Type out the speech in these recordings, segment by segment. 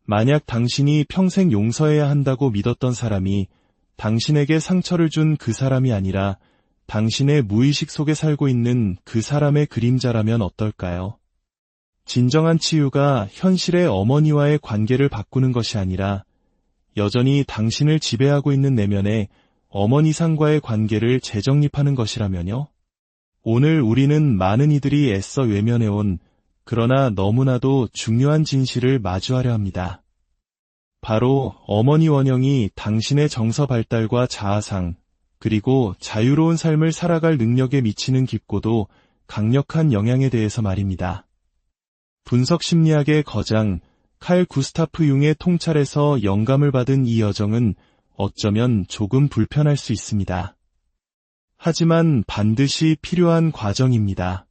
만약 당신이 평생 용서해야 한다고 믿었던 사람이 당신에게 상처를 준 그 사람이 아니라 당신의 무의식 속에 살고 있는 그 사람의 그림자라면 어떨까요? 진정한 치유가 현실의 어머니와의 관계를 바꾸는 것이 아니라 여전히 당신을 지배하고 있는 내면의 어머니상과의 관계를 재정립하는 것이라면요? 오늘 우리는 많은 이들이 애써 외면해온 그러나 너무나도 중요한 진실을 마주하려 합니다. 바로 어머니 원형이 당신의 정서 발달과 자아상, 그리고 자유로운 삶을 살아갈 능력에 미치는 깊고도 강력한 영향에 대해서 말입니다. 분석 심리학의 거장 칼 구스타프 융의 통찰에서 영감을 받은 이 여정은 어쩌면 조금 불편할 수 있습니다. 하지만 반드시 필요한 과정입니다.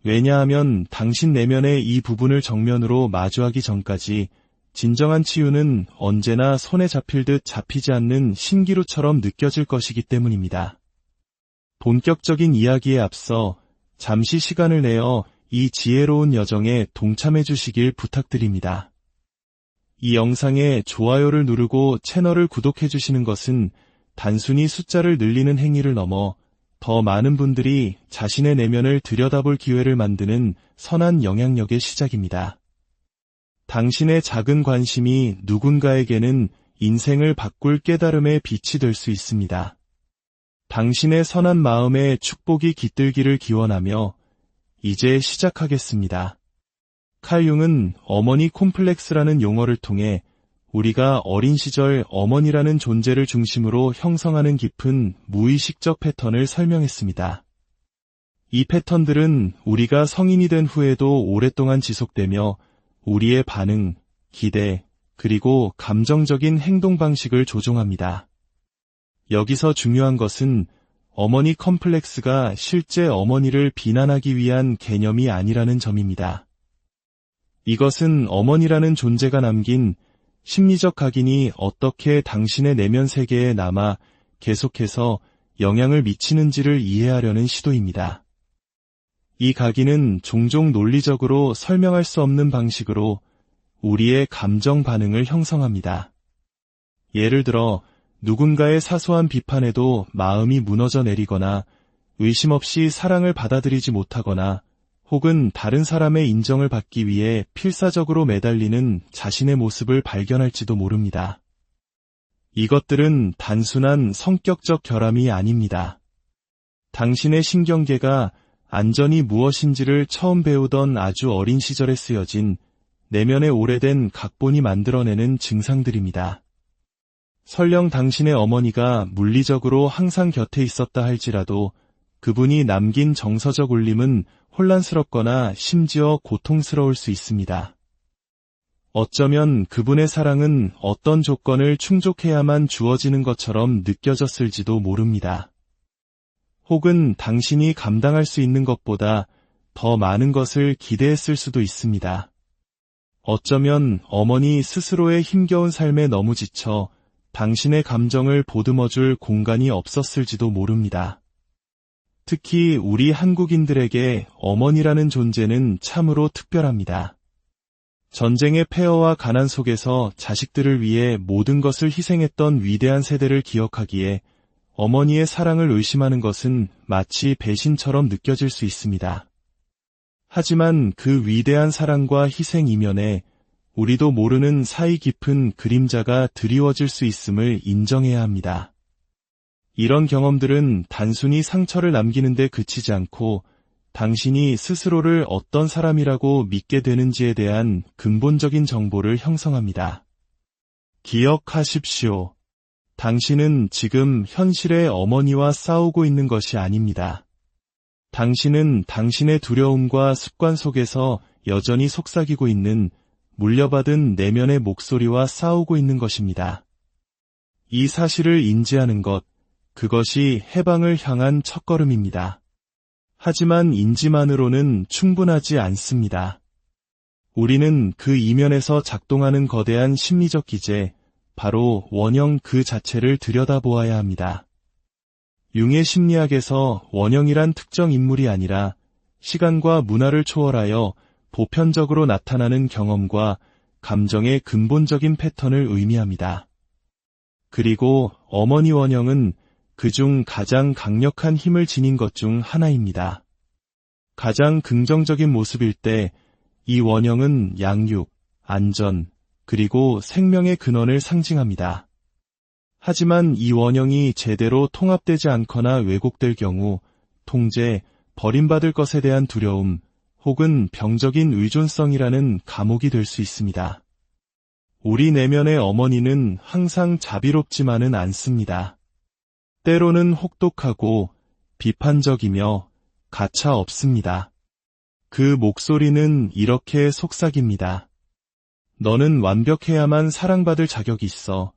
왜냐하면 당신 내면의 이 부분을 정면으로 마주하기 전까지 진정한 치유는 언제나 손에 잡힐 듯 잡히지 않는 신기루처럼 느껴질 것이기 때문입니다. 본격적인 이야기에 앞서 잠시 시간을 내어 이 지혜로운 여정에 동참해 주시길 부탁드립니다. 이 영상에 좋아요를 누르고 채널을 구독해 주시는 것은 단순히 숫자를 늘리는 행위를 넘어 더 많은 분들이 자신의 내면을 들여다볼 기회를 만드는 선한 영향력의 시작입니다. 당신의 작은 관심이 누군가에게는 인생을 바꿀 깨달음의 빛이 될 수 있습니다. 당신의 선한 마음에 축복이 깃들기를 기원하며 이제 시작하겠습니다. 칼 융은 어머니 콤플렉스라는 용어를 통해 우리가 어린 시절 어머니라는 존재를 중심으로 형성하는 깊은 무의식적 패턴을 설명했습니다. 이 패턴들은 우리가 성인이 된 후에도 오랫동안 지속되며 우리의 반응, 기대, 그리고 감정적인 행동 방식을 조종합니다. 여기서 중요한 것은 어머니 컴플렉스가 실제 어머니를 비난하기 위한 개념이 아니라는 점입니다. 이것은 어머니라는 존재가 남긴 심리적 각인이 어떻게 당신의 내면 세계에 남아 계속해서 영향을 미치는지를 이해하려는 시도입니다. 이 각인은 종종 논리적으로 설명할 수 없는 방식으로 우리의 감정 반응을 형성합니다. 예를 들어 누군가의 사소한 비판에도 마음이 무너져 내리거나 의심 없이 사랑을 받아들이지 못하거나 혹은 다른 사람의 인정을 받기 위해 필사적으로 매달리는 자신의 모습을 발견할지도 모릅니다. 이것들은 단순한 성격적 결함이 아닙니다. 당신의 신경계가 안전이 무엇인지를 처음 배우던 아주 어린 시절에 쓰여진 내면의 오래된 각본이 만들어내는 증상들입니다. 설령 당신의 어머니가 물리적으로 항상 곁에 있었다 할지라도 그분이 남긴 정서적 울림은 혼란스럽거나 심지어 고통스러울 수 있습니다. 어쩌면 그분의 사랑은 어떤 조건을 충족해야만 주어지는 것처럼 느껴졌을지도 모릅니다. 혹은 당신이 감당할 수 있는 것보다 더 많은 것을 기대했을 수도 있습니다. 어쩌면 어머니 스스로의 힘겨운 삶에 너무 지쳐 당신의 감정을 보듬어줄 공간이 없었을지도 모릅니다. 특히 우리 한국인들에게 어머니라는 존재는 참으로 특별합니다. 전쟁의 폐허와 가난 속에서 자식들을 위해 모든 것을 희생했던 위대한 세대를 기억하기에 어머니의 사랑을 의심하는 것은 마치 배신처럼 느껴질 수 있습니다. 하지만 그 위대한 사랑과 희생 이면에 우리도 모르는 사이 깊은 그림자가 드리워질 수 있음을 인정해야 합니다. 이런 경험들은 단순히 상처를 남기는 데 그치지 않고 당신이 스스로를 어떤 사람이라고 믿게 되는지에 대한 근본적인 정보를 형성합니다. 기억하십시오. 당신은 지금 현실의 어머니와 싸우고 있는 것이 아닙니다. 당신은 당신의 두려움과 습관 속에서 여전히 속삭이고 있는 물려받은 내면의 목소리와 싸우고 있는 것입니다. 이 사실을 인지하는 것, 그것이 해방을 향한 첫걸음입니다. 하지만 인지만으로는 충분하지 않습니다. 우리는 그 이면에서 작동하는 거대한 심리적 기제, 바로 원형 그 자체를 들여다보아야 합니다. 융의 심리학에서 원형이란 특정 인물이 아니라 시간과 문화를 초월하여 보편적으로 나타나는 경험과 감정의 근본적인 패턴을 의미합니다. 그리고 어머니 원형은 그중 가장 강력한 힘을 지닌 것 중 하나입니다. 가장 긍정적인 모습일 때 이 원형은 양육, 안전, 그리고 생명의 근원을 상징합니다. 하지만 이 원형이 제대로 통합되지 않거나 왜곡될 경우 통제, 버림받을 것에 대한 두려움, 혹은 병적인 의존성이라는 감옥이 될 수 있습니다. 우리 내면의 어머니는 항상 자비롭지만은 않습니다. 때로는 혹독하고 비판적이며 가차 없습니다. 그 목소리는 이렇게 속삭입니다. 너는 완벽해야만 사랑받을 자격이 있어.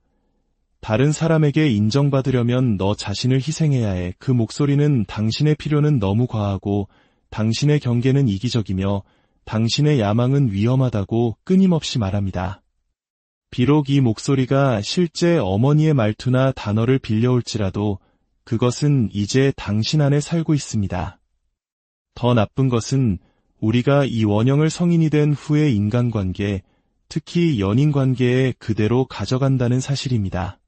다른 사람에게 인정받으려면 너 자신을 희생해야 해. 그 목소리는 당신의 필요는 너무 과하고 당신의 경계는 이기적이며 당신의 야망은 위험하다고 끊임없이 말합니다. 비록 이 목소리가 실제 어머니의 말투나 단어를 빌려올지라도 그것은 이제 당신 안에 살고 있습니다. 더 나쁜 것은 우리가 이 원형을 성인이 된 후의 인간관계, 특히 연인관계에 그대로 가져간다는 사실입니다.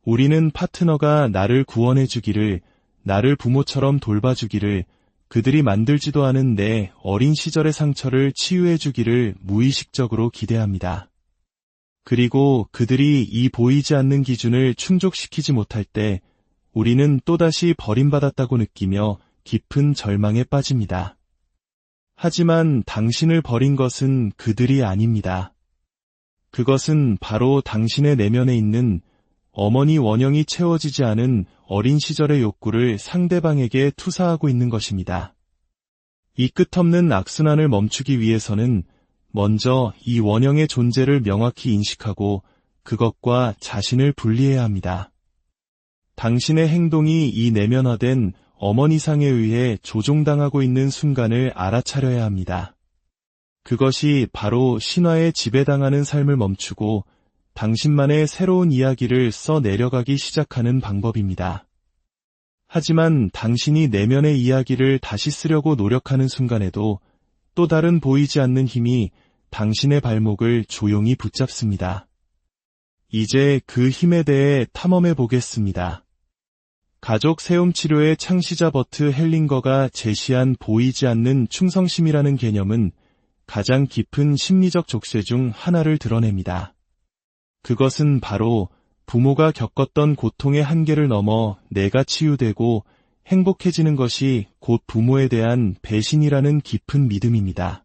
우리는 파트너가 나를 구원해주기를, 나를 부모처럼 돌봐주기를, 그들이 만들지도 않은 내 어린 시절의 상처를 치유해주기를 무의식적으로 기대합니다. 그리고 그들이 이 보이지 않는 기준을 충족시키지 못할 때 우리는 또다시 버림받았다고 느끼며 깊은 절망에 빠집니다. 하지만 당신을 버린 것은 그들이 아닙니다. 그것은 바로 당신의 내면에 있는 어머니 원형이 채워지지 않은 어린 시절의 욕구를 상대방에게 투사하고 있는 것입니다. 이 끝없는 악순환을 멈추기 위해서는 먼저 이 원형의 존재를 명확히 인식하고 그것과 자신을 분리해야 합니다. 당신의 행동이 이 내면화된 어머니상에 의해 조종당하고 있는 순간을 알아차려야 합니다. 그것이 바로 신화에 지배당하는 삶을 멈추고 당신만의 새로운 이야기를 써 내려가기 시작하는 방법입니다. 하지만 당신이 내면의 이야기를 다시 쓰려고 노력하는 순간에도 또 다른 보이지 않는 힘이 당신의 발목을 조용히 붙잡습니다. 이제 그 힘에 대해 탐험해 보겠습니다. 가족 세움 치료의 창시자 버트 헬링거가 제시한 보이지 않는 충성심이라는 개념은 가장 깊은 심리적 족쇄 중 하나를 드러냅니다. 그것은 바로 부모가 겪었던 고통의 한계를 넘어 내가 치유되고 행복해지는 것이 곧 부모에 대한 배신이라는 깊은 믿음입니다.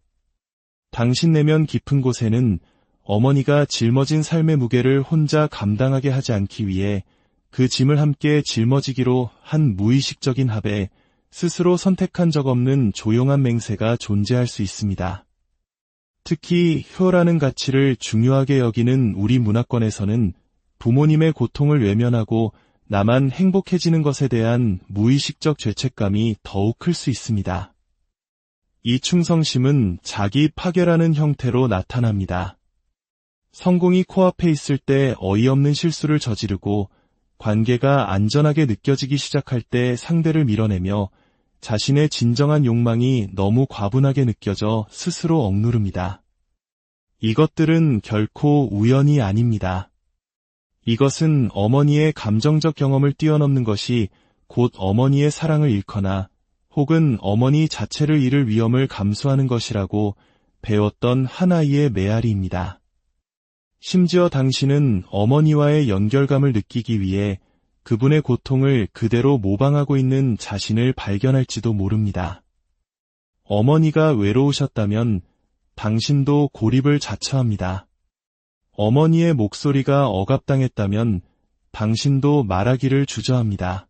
당신 내면 깊은 곳에는 어머니가 짊어진 삶의 무게를 혼자 감당하게 하지 않기 위해 그 짐을 함께 짊어지기로 한 무의식적인 합에 스스로 선택한 적 없는 조용한 맹세가 존재할 수 있습니다. 특히 효라는 가치를 중요하게 여기는 우리 문화권에서는 부모님의 고통을 외면하고 나만 행복해지는 것에 대한 무의식적 죄책감이 더욱 클 수 있습니다. 이 충성심은 자기 파괴라는 형태로 나타납니다. 성공이 코앞에 있을 때 어이없는 실수를 저지르고 관계가 안전하게 느껴지기 시작할 때 상대를 밀어내며 자신의 진정한 욕망이 너무 과분하게 느껴져 스스로 억누릅니다. 이것들은 결코 우연이 아닙니다. 이것은 어머니의 감정적 경험을 뛰어넘는 것이 곧 어머니의 사랑을 잃거나 혹은 어머니 자체를 잃을 위험을 감수하는 것이라고 배웠던 한 아이의 메아리입니다. 심지어 당신은 어머니와의 연결감을 느끼기 위해 그분의 고통을 그대로 모방하고 있는 자신을 발견할지도 모릅니다. 어머니가 외로우셨다면 당신도 고립을 자처합니다. 어머니의 목소리가 억압당했다면 당신도 말하기를 주저합니다.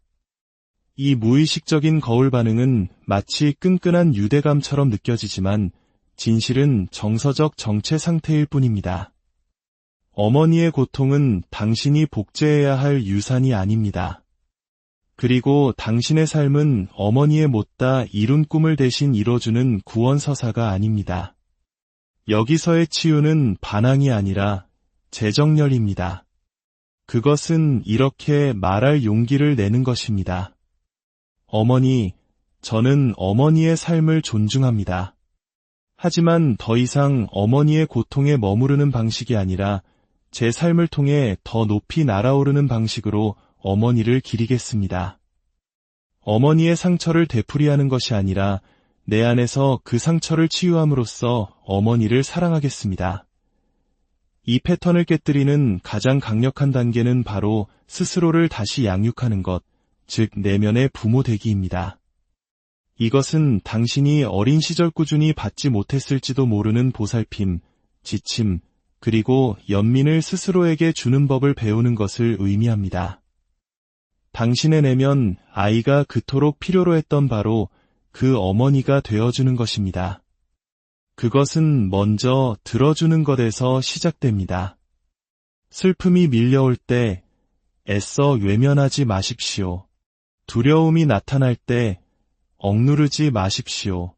이 무의식적인 거울 반응은 마치 끈끈한 유대감처럼 느껴지지만 진실은 정서적 정체 상태일 뿐입니다. 어머니의 고통은 당신이 복제해야 할 유산이 아닙니다. 그리고 당신의 삶은 어머니의 못다 이룬 꿈을 대신 이뤄주는 구원서사가 아닙니다. 여기서의 치유는 반항이 아니라 재정렬입니다. 그것은 이렇게 말할 용기를 내는 것입니다. 어머니, 저는 어머니의 삶을 존중합니다. 하지만 더 이상 어머니의 고통에 머무르는 방식이 아니라 제 삶을 통해 더 높이 날아오르는 방식으로 어머니를 기리겠습니다. 어머니의 상처를 되풀이하는 것이 아니라 내 안에서 그 상처를 치유함으로써 어머니를 사랑하겠습니다. 이 패턴을 깨뜨리는 가장 강력한 단계는 바로 스스로를 다시 양육하는 것, 즉 내면의 부모 되기입니다. 이것은 당신이 어린 시절 꾸준히 받지 못했을지도 모르는 보살핌, 지침, 그리고 연민을 스스로에게 주는 법을 배우는 것을 의미합니다. 당신의 내면 아이가 그토록 필요로 했던 바로 그 어머니가 되어주는 것입니다. 그것은 먼저 들어주는 것에서 시작됩니다. 슬픔이 밀려올 때 애써 외면하지 마십시오. 두려움이 나타날 때 억누르지 마십시오.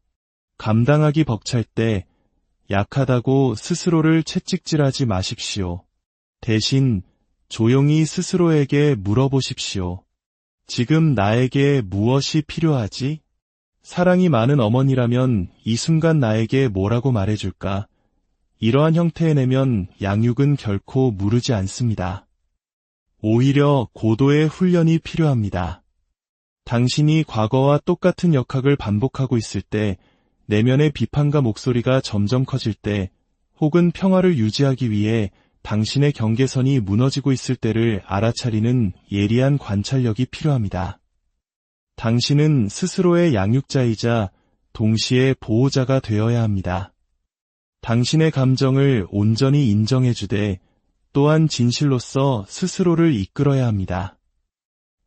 감당하기 벅찰 때 약하다고 스스로를 채찍질하지 마십시오. 대신 조용히 스스로에게 물어보십시오. 지금 나에게 무엇이 필요하지? 사랑이 많은 어머니라면 이 순간 나에게 뭐라고 말해줄까? 이러한 형태의 내면 양육은 결코 무르지 않습니다. 오히려 고도의 훈련이 필요합니다. 당신이 과거와 똑같은 역학을 반복하고 있을 때, 내면의 비판과 목소리가 점점 커질 때, 혹은 평화를 유지하기 위해 당신의 경계선이 무너지고 있을 때를 알아차리는 예리한 관찰력이 필요합니다. 당신은 스스로의 양육자이자 동시에 보호자가 되어야 합니다. 당신의 감정을 온전히 인정해주되 또한 진실로서 스스로를 이끌어야 합니다.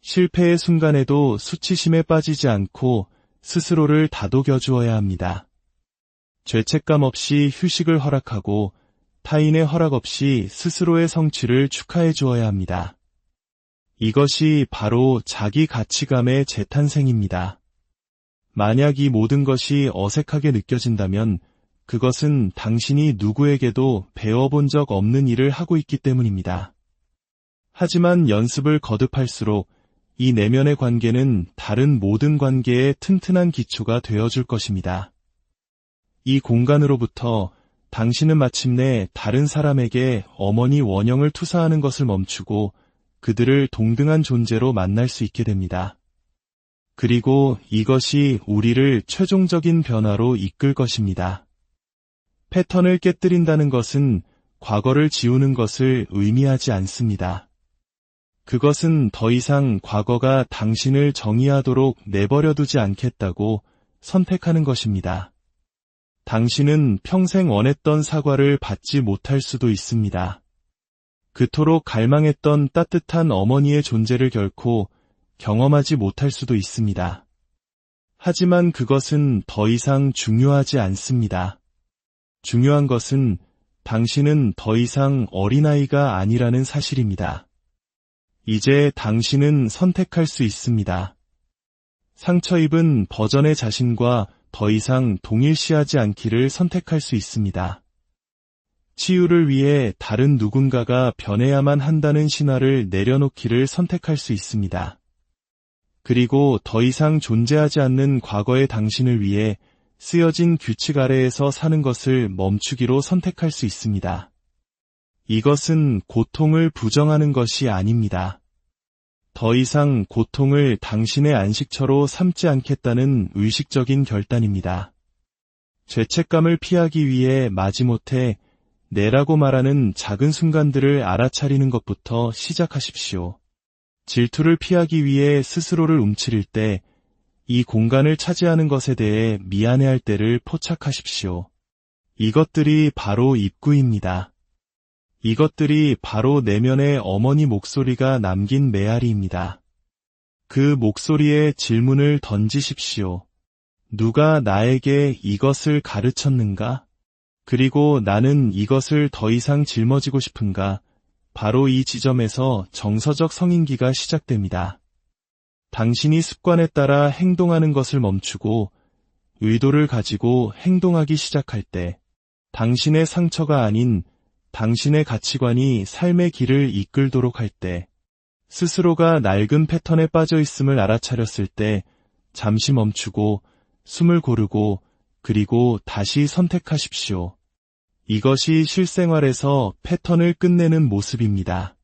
실패의 순간에도 수치심에 빠지지 않고 스스로를 다독여 주어야 합니다. 죄책감 없이 휴식을 허락하고 타인의 허락 없이 스스로의 성취를 축하해 주어야 합니다. 이것이 바로 자기 가치감의 재탄생입니다. 만약 이 모든 것이 어색하게 느껴진다면 그것은 당신이 누구에게도 배워본 적 없는 일을 하고 있기 때문입니다. 하지만 연습을 거듭할수록 이 내면의 관계는 다른 모든 관계의 튼튼한 기초가 되어줄 것입니다. 이 공간으로부터 당신은 마침내 다른 사람에게 어머니 원형을 투사하는 것을 멈추고 그들을 동등한 존재로 만날 수 있게 됩니다. 그리고 이것이 우리를 최종적인 변화로 이끌 것입니다. 패턴을 깨뜨린다는 것은 과거를 지우는 것을 의미하지 않습니다. 그것은 더 이상 과거가 당신을 정의하도록 내버려두지 않겠다고 선택하는 것입니다. 당신은 평생 원했던 사과를 받지 못할 수도 있습니다. 그토록 갈망했던 따뜻한 어머니의 존재를 결코 경험하지 못할 수도 있습니다. 하지만 그것은 더 이상 중요하지 않습니다. 중요한 것은 당신은 더 이상 어린아이가 아니라는 사실입니다. 이제 당신은 선택할 수 있습니다. 상처 입은 버전의 자신과 더 이상 동일시하지 않기를 선택할 수 있습니다. 치유를 위해 다른 누군가가 변해야만 한다는 신화를 내려놓기를 선택할 수 있습니다. 그리고 더 이상 존재하지 않는 과거의 당신을 위해 쓰여진 규칙 아래에서 사는 것을 멈추기로 선택할 수 있습니다. 이것은 고통을 부정하는 것이 아닙니다. 더 이상 고통을 당신의 안식처로 삼지 않겠다는 의식적인 결단입니다. 죄책감을 피하기 위해 마지못해 내라고 말하는 작은 순간들을 알아차리는 것부터 시작하십시오. 질투를 피하기 위해 스스로를 움츠릴 때 이 공간을 차지하는 것에 대해 미안해할 때를 포착하십시오. 이것들이 바로 입구입니다. 이것들이 바로 내면의 어머니 목소리가 남긴 메아리입니다. 그 목소리에 질문을 던지십시오. 누가 나에게 이것을 가르쳤는가? 그리고 나는 이것을 더 이상 짊어지고 싶은가? 바로 이 지점에서 정서적 성인기가 시작됩니다. 당신이 습관에 따라 행동하는 것을 멈추고 의도를 가지고 행동하기 시작할 때 당신의 상처가 아닌 당신의 가치관이 삶의 길을 이끌도록 할 때 스스로가 낡은 패턴에 빠져 있음을 알아차렸을 때 잠시 멈추고 숨을 고르고 그리고 다시 선택하십시오. 이것이 실생활에서 패턴을 끝내는 모습입니다.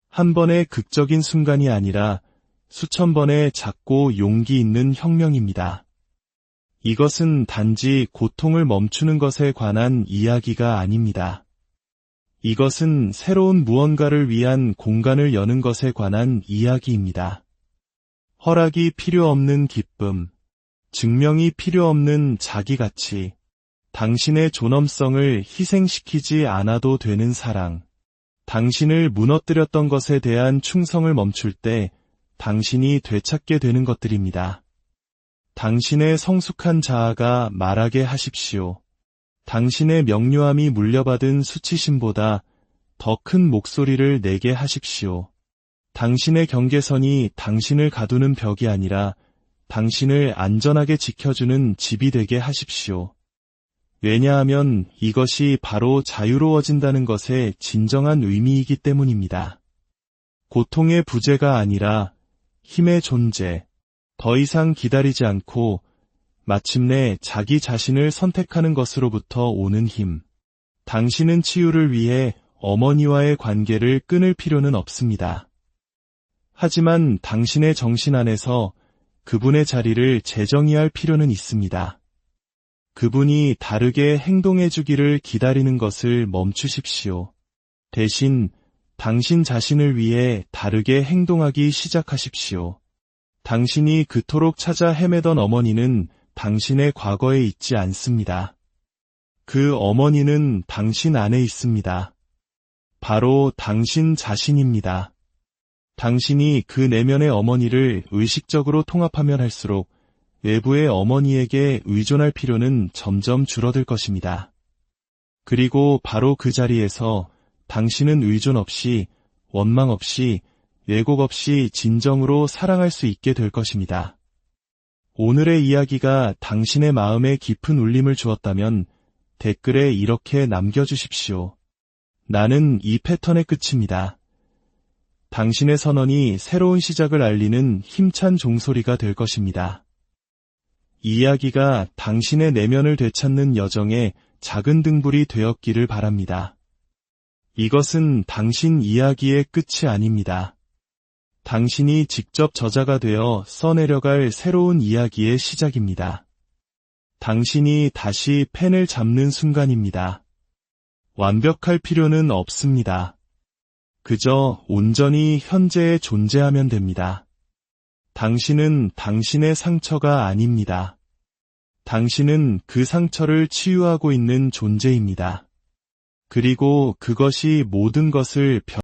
한 번의 극적인 순간이 아니라 수천 번의 작고 용기 있는 혁명입니다. 이것은 단지 고통을 멈추는 것에 관한 이야기가 아닙니다. 이것은 새로운 무언가를 위한 공간을 여는 것에 관한 이야기입니다. 허락이 필요 없는 기쁨, 증명이 필요 없는 자기가치, 당신의 존엄성을 희생시키지 않아도 되는 사랑, 당신을 무너뜨렸던 것에 대한 충성을 멈출 때 당신이 되찾게 되는 것들입니다. 당신의 성숙한 자아가 말하게 하십시오. 당신의 명료함이 물려받은 수치심보다 더 큰 목소리를 내게 하십시오. 당신의 경계선이 당신을 가두는 벽이 아니라 당신을 안전하게 지켜주는 집이 되게 하십시오. 왜냐하면 이것이 바로 자유로워진다는 것의 진정한 의미이기 때문입니다. 고통의 부재가 아니라 힘의 존재, 더 이상 기다리지 않고 마침내 자기 자신을 선택하는 것으로부터 오는 힘. 당신은 치유를 위해 어머니와의 관계를 끊을 필요는 없습니다. 하지만 당신의 정신 안에서 그분의 자리를 재정의할 필요는 있습니다. 그분이 다르게 행동해 주기를 기다리는 것을 멈추십시오. 대신 당신 자신을 위해 다르게 행동하기 시작하십시오. 당신이 그토록 찾아 헤매던 어머니는 당신의 과거에 있지 않습니다. 그 어머니는 당신 안에 있습니다. 바로 당신 자신입니다. 당신이 그 내면의 어머니를 의식적으로 통합하면 할수록 외부의 어머니에게 의존할 필요는 점점 줄어들 것입니다. 그리고 바로 그 자리에서 당신은 의존 없이, 원망 없이, 왜곡 없이 진정으로 사랑할 수 있게 될 것입니다. 오늘의 이야기가 당신의 마음에 깊은 울림을 주었다면 댓글에 이렇게 남겨주십시오. 나는 이 패턴의 끝입니다. 당신의 선언이 새로운 시작을 알리는 힘찬 종소리가 될 것입니다. 이 이야기가 당신의 내면을 되찾는 여정의 작은 등불이 되었기를 바랍니다. 이것은 당신 이야기의 끝이 아닙니다. 당신이 직접 저자가 되어 써내려갈 새로운 이야기의 시작입니다. 당신이 다시 펜을 잡는 순간입니다. 완벽할 필요는 없습니다. 그저 온전히 현재에 존재하면 됩니다. 당신은 당신의 상처가 아닙니다. 당신은 그 상처를 치유하고 있는 존재입니다. 그리고 그것이 모든 것을